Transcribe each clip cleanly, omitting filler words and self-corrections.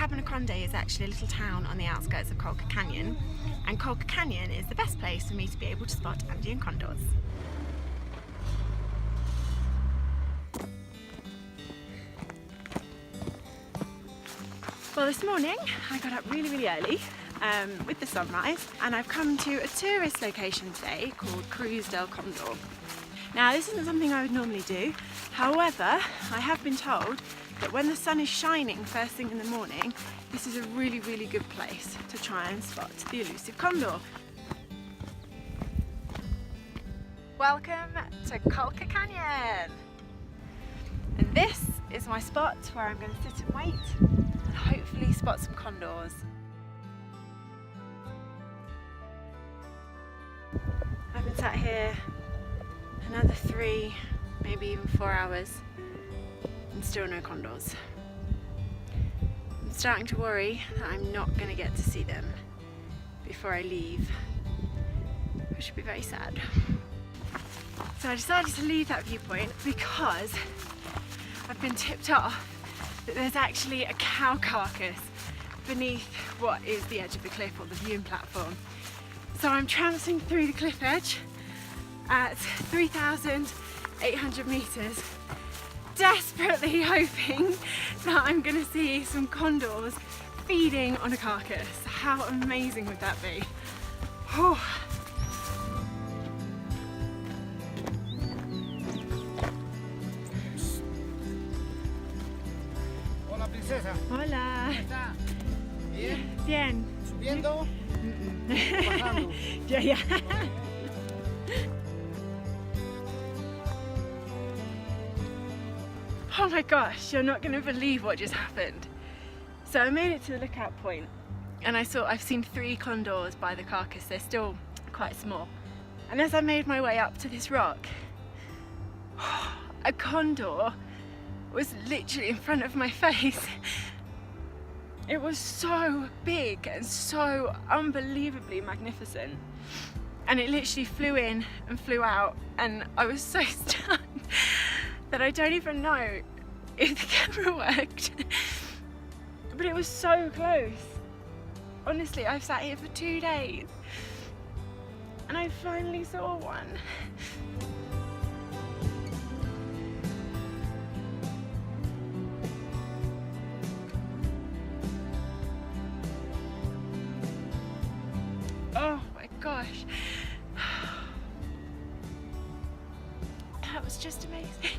Andean Condor is actually a little town on the outskirts of Colca Canyon, and Colca Canyon is the best place for me to be able to spot Andean Condors. Well, this morning I got up really early with the sunrise, and I've come to a tourist location today called Cruz del Condor. Now, this isn't something I would normally do, however, I have been told that when the sun is shining first thing in the morning, this is a really good place to try and spot the elusive condor. Welcome to Colca Canyon! And this is my spot where I'm going to sit and wait and hopefully spot some condors. I've been sat here another 3, maybe even 4 hours and still no condors. I'm starting to worry that I'm not going to get to see them before I leave, which would be very sad. So I decided to leave that viewpoint because I've been tipped off that there's actually a cow carcass beneath what is the edge of the cliff or the viewing platform. So I'm tramping through the cliff edge at 3,800 meters, desperately hoping that I'm going to see some condors feeding on a carcass. How amazing would that be? Oh. Hola, princesa. Hola. ¿Cómo está? Bien. Bien. ¿Subiendo? Bajando. Yeah. Oh my gosh, you're not going to believe what just happened. So I made it to the lookout point and I've seen 3 condors by the carcass. They're still quite small. And as I made my way up to this rock, a condor was literally in front of my face. It was so big and so unbelievably magnificent. And it literally flew in and flew out, and I was so stunned that I don't even know if the camera worked. But it was so close. Honestly, I've sat here for 2 days and I finally saw one. Oh my gosh. That was just amazing.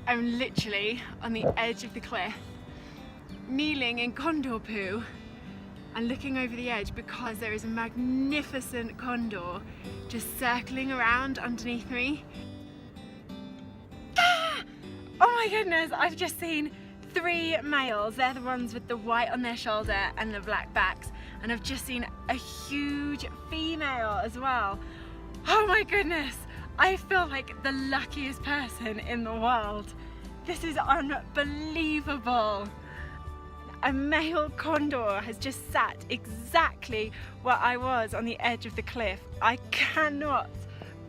I'm literally on the edge of the cliff, kneeling in condor poo and looking over the edge because there is a magnificent condor just circling around underneath me. Ah! Oh my goodness, I've just seen 3 males. They're the ones with the white on their shoulder and the black backs, and I've just seen a huge female as well. Oh my goodness, I feel like the luckiest person in the world. This is unbelievable. A male condor has just sat exactly where I was on the edge of the cliff. I cannot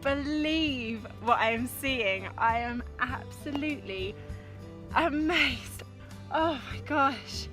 believe what I am seeing. I am absolutely amazed. Oh my gosh.